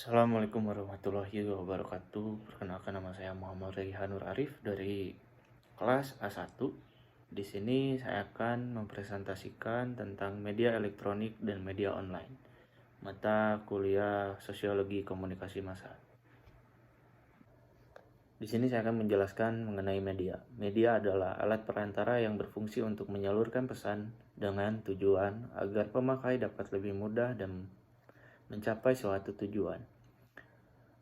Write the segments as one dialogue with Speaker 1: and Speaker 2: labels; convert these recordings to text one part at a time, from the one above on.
Speaker 1: Assalamualaikum warahmatullahi wabarakatuh. Perkenalkan, nama saya Muhammad Raihanur Arif dari kelas A1. Di sini saya akan mempresentasikan tentang media elektronik dan media online, mata kuliah Sosiologi Komunikasi Massa. Di sini saya akan menjelaskan mengenai media. Media adalah alat perantara yang berfungsi untuk menyalurkan pesan dengan tujuan agar pemakai dapat lebih mudah dan mencapai suatu tujuan.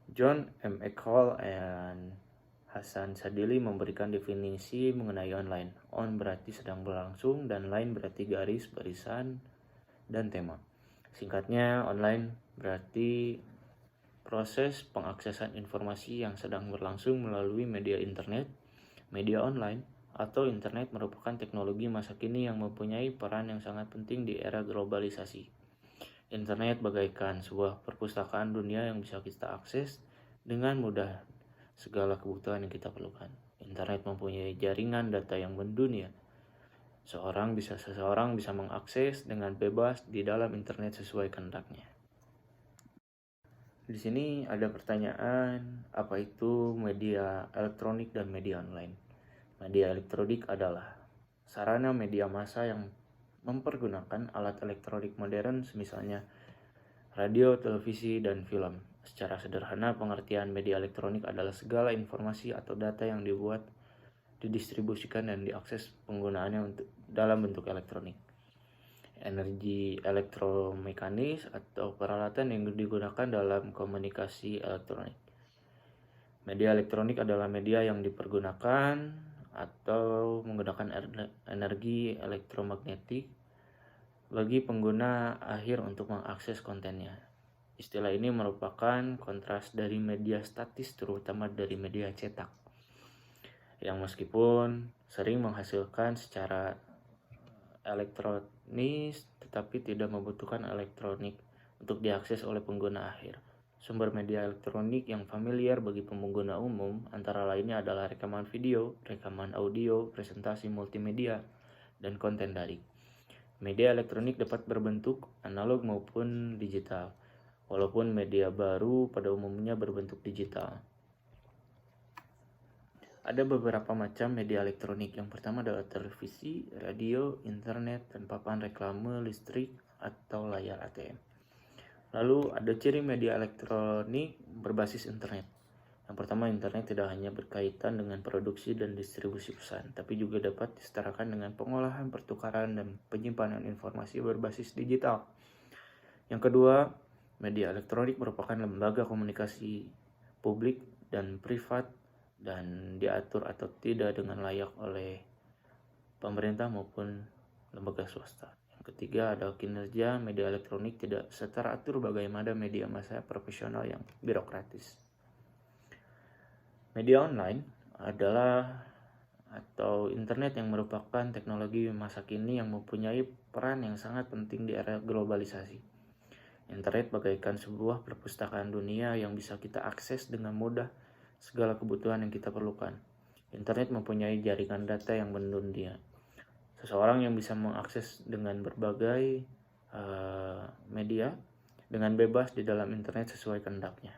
Speaker 1: John M. Eckhol dan Hasan Sadili memberikan definisi mengenai online. On berarti sedang berlangsung dan line berarti garis, barisan, dan tema. Singkatnya, online berarti proses pengaksesan informasi yang sedang berlangsung melalui media internet. Media online atau internet merupakan teknologi masa kini yang mempunyai peran yang sangat penting di era globalisasi. Internet bagaikan sebuah perpustakaan dunia yang bisa kita akses dengan mudah segala kebutuhan yang kita perlukan. Internet mempunyai jaringan data yang mendunia. Seseorang bisa mengakses dengan bebas di dalam internet sesuai kehendaknya. Di sini ada pertanyaan, apa itu media elektronik dan media online? Media elektronik adalah sarana media massa yang mempergunakan alat elektronik modern, misalnya radio, televisi, dan film. Secara sederhana, pengertian media elektronik adalah segala informasi atau data yang dibuat, didistribusikan, dan diakses penggunaannya dalam bentuk elektronik. Energi elektromekanis atau peralatan yang digunakan dalam komunikasi elektronik. Media elektronik adalah media yang dipergunakan atau menggunakan energi elektromagnetik bagi pengguna akhir untuk mengakses kontennya. Istilah ini merupakan kontras dari media statis, terutama dari media cetak, yang meskipun sering menghasilkan secara elektronis tetapi tidak membutuhkan elektronik untuk diakses oleh pengguna akhir. Sumber media elektronik yang familiar bagi pengguna umum antara lainnya adalah rekaman video, rekaman audio, presentasi multimedia, dan konten daring. Media elektronik dapat berbentuk analog maupun digital, walaupun media baru pada umumnya berbentuk digital. Ada beberapa macam media elektronik. Yang pertama adalah televisi, radio, internet, dan papan reklame, listrik, atau layar ATM. Lalu ada ciri media elektronik berbasis internet. Yang pertama, internet tidak hanya berkaitan dengan produksi dan distribusi pesan, tapi juga dapat disetarakan dengan pengolahan, pertukaran, dan penyimpanan informasi berbasis digital. Yang kedua, media elektronik merupakan lembaga komunikasi publik dan privat dan diatur atau tidak dengan layak oleh pemerintah maupun lembaga swasta. Yang ketiga, ada kinerja media elektronik tidak seteratur bagaimana media massa profesional yang birokratis. Media online adalah atau internet yang merupakan teknologi masa kini yang mempunyai peran yang sangat penting di era globalisasi. Internet bagaikan sebuah perpustakaan dunia yang bisa kita akses dengan mudah segala kebutuhan yang kita perlukan. Internet mempunyai jaringan data yang mendunia. Seseorang yang bisa mengakses dengan berbagai media dengan bebas di dalam internet sesuai kehendaknya.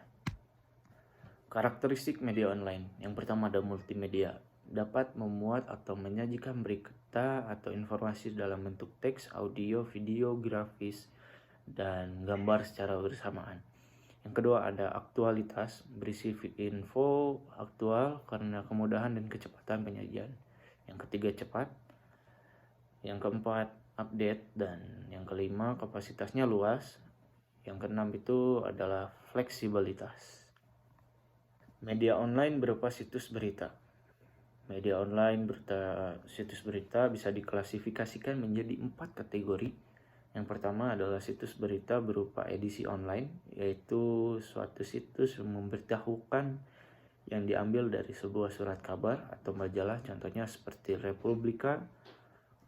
Speaker 1: Karakteristik media online. Yang pertama ada multimedia. Dapat memuat atau menyajikan berita atau informasi dalam bentuk teks, audio, video, grafis, dan gambar secara bersamaan. Yang kedua ada aktualitas, berisi info aktual karena kemudahan dan kecepatan penyajian. Yang ketiga cepat. Yang keempat update, dan yang kelima kapasitasnya luas. Yang keenam itu adalah fleksibilitas. Media online berupa situs berita. Media online situs berita bisa diklasifikasikan menjadi 4 kategori. Yang pertama adalah situs berita berupa edisi online, yaitu suatu situs yang memberitahukan yang diambil dari sebuah surat kabar atau majalah, contohnya seperti Republika,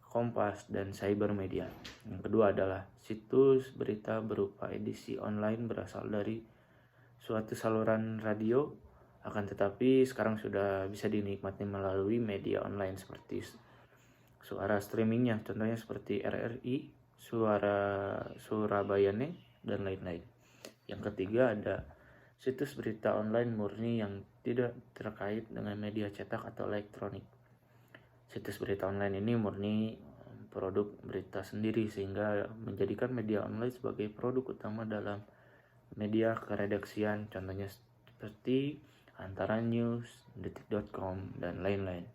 Speaker 1: Kompas, dan Cybermedia. Yang kedua adalah situs berita berupa edisi online berasal dari suatu saluran radio, akan tetapi sekarang sudah bisa dinikmati melalui media online seperti suara streamingnya, contohnya seperti RRI, Suara Surabayane, dan lain-lain. Yang ketiga ada Situs berita online murni yang tidak terkait dengan media cetak atau elektronik. Situs berita online ini murni produk berita sendiri sehingga menjadikan media online sebagai produk utama dalam media keredaksian, contohnya seperti Antara News, Detik.com, dan lain-lain.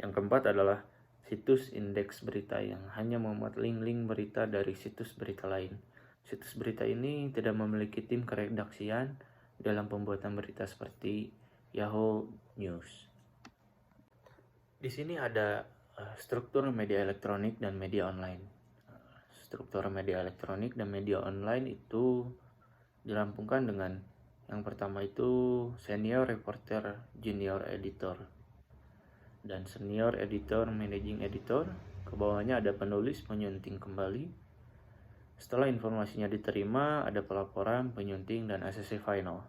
Speaker 1: Yang keempat adalah situs indeks berita yang hanya memuat link-link berita dari situs berita lain. Situs berita ini tidak memiliki tim keredaksian dalam pembuatan berita seperti Yahoo News. Di sini ada struktur media elektronik dan media online. Struktur media elektronik dan media online itu dirampungkan dengan yang pertama itu senior reporter, junior editor, dan senior editor, managing editor. Ke bawahnya ada penulis, penyunting kembali. Setelah informasinya diterima, ada pelaporan, penyunting, dan ACC final.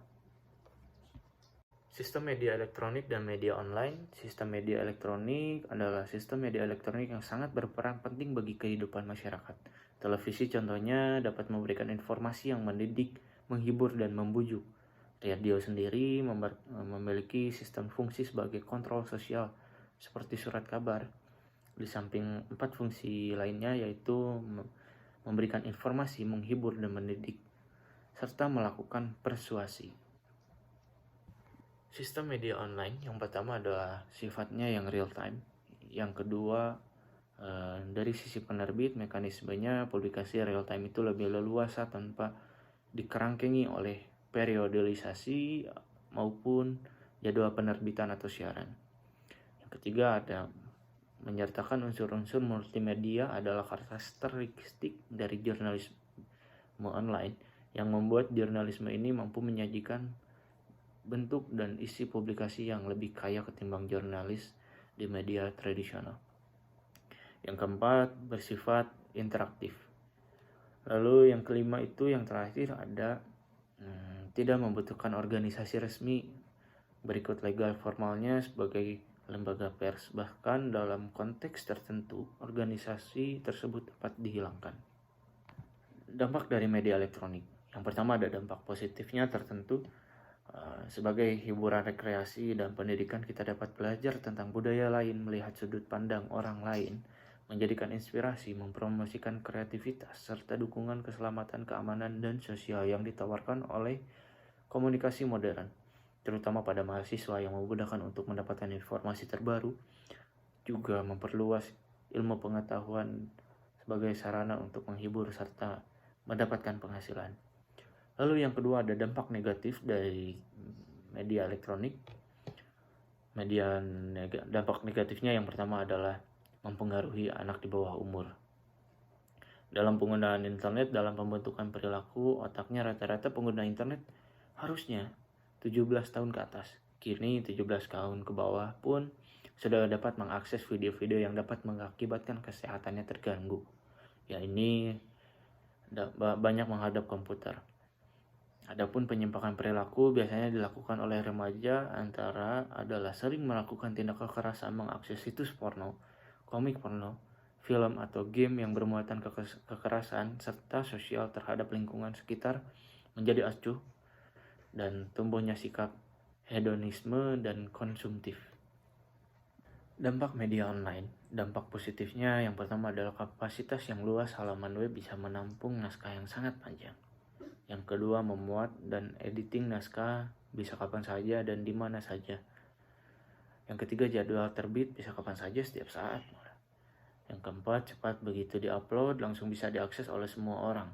Speaker 1: Sistem media elektronik dan media online. Sistem media elektronik adalah sistem media elektronik yang sangat berperan penting bagi kehidupan masyarakat. Televisi contohnya dapat memberikan informasi yang mendidik, menghibur, dan membujuk. Radio sendiri memiliki sistem fungsi sebagai kontrol sosial seperti surat kabar. Di samping 4 fungsi lainnya yaitu memberikan informasi, menghibur, dan mendidik, serta melakukan persuasi. Sistem media online yang pertama adalah sifatnya yang real time. Yang kedua, dari sisi penerbit, mekanismenya publikasi real time itu lebih leluasa tanpa dikerangkengi oleh periodisasi maupun jadwal penerbitan atau siaran. Yang ketiga ada menyertakan unsur-unsur multimedia adalah karakteristik dari jurnalisme online yang membuat jurnalisme ini mampu menyajikan bentuk dan isi publikasi yang lebih kaya ketimbang jurnalis di media tradisional. Yang keempat, bersifat interaktif. Lalu yang kelima itu yang terakhir ada tidak membutuhkan organisasi resmi. Berikut legal formalnya sebagai lembaga pers, bahkan dalam konteks tertentu organisasi tersebut dapat dihilangkan. Dampak dari media elektronik. Yang pertama ada dampak positifnya tertentu. Sebagai hiburan, rekreasi, dan pendidikan kita dapat belajar tentang budaya lain, melihat sudut pandang orang lain, menjadikan inspirasi, mempromosikan kreativitas, serta dukungan keselamatan, keamanan, dan sosial yang ditawarkan oleh komunikasi modern, terutama pada mahasiswa yang memudahkan untuk mendapatkan informasi terbaru, juga memperluas ilmu pengetahuan sebagai sarana untuk menghibur serta mendapatkan penghasilan. Lalu yang kedua ada dampak negatif dari media elektronik. Dampak negatifnya yang pertama adalah mempengaruhi anak di bawah umur. Dalam penggunaan internet, dalam pembentukan perilaku, otaknya rata-rata pengguna internet harusnya 17 tahun ke atas. Kini 17 tahun ke bawah pun sudah dapat mengakses video-video yang dapat mengakibatkan kesehatannya terganggu. Ya ini banyak menghadap komputer. Adapun penyimpangan perilaku biasanya dilakukan oleh remaja antara adalah sering melakukan tindak kekerasan, mengakses situs porno, komik porno, film atau game yang bermuatan kekerasan, serta sosial terhadap lingkungan sekitar menjadi acuh dan tumbuhnya sikap hedonisme dan konsumtif. Dampak media online. Dampak positifnya yang pertama adalah kapasitas yang luas halaman web bisa menampung naskah yang sangat panjang. Yang kedua, memuat dan editing naskah bisa kapan saja dan di mana saja. Yang ketiga, jadwal terbit bisa kapan saja setiap saat. Yang keempat, cepat begitu diupload langsung bisa diakses oleh semua orang.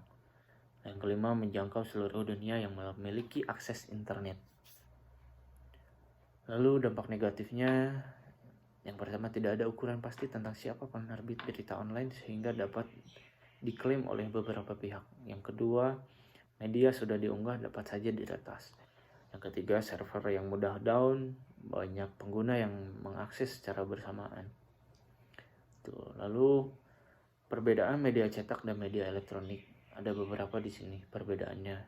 Speaker 1: Yang kelima, menjangkau seluruh dunia yang memiliki akses internet. Lalu dampak negatifnya, yang pertama tidak ada ukuran pasti tentang siapa penerbit berita online sehingga dapat diklaim oleh beberapa pihak. Yang kedua, media sudah diunggah dapat saja diretas. Yang ketiga, server yang mudah down, banyak pengguna yang mengakses secara bersamaan. Lalu perbedaan media cetak dan media elektronik. Ada beberapa di sini perbedaannya,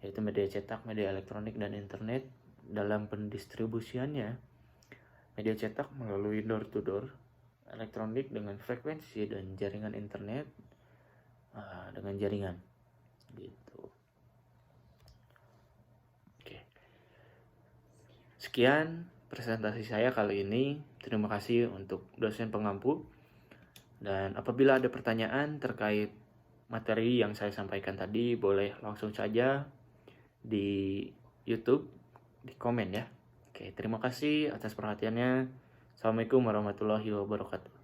Speaker 1: yaitu media cetak, media elektronik, dan internet. Dalam pendistribusiannya, media cetak melalui door to door, elektronik dengan frekuensi, dan jaringan internet dengan jaringan. Gitu. Sekian presentasi saya kali ini. Terima kasih untuk dosen pengampu. Dan apabila ada pertanyaan terkait materi yang saya sampaikan tadi, boleh langsung saja di YouTube, di komen ya. Oke, terima kasih atas perhatiannya. Assalamualaikum warahmatullahi wabarakatuh.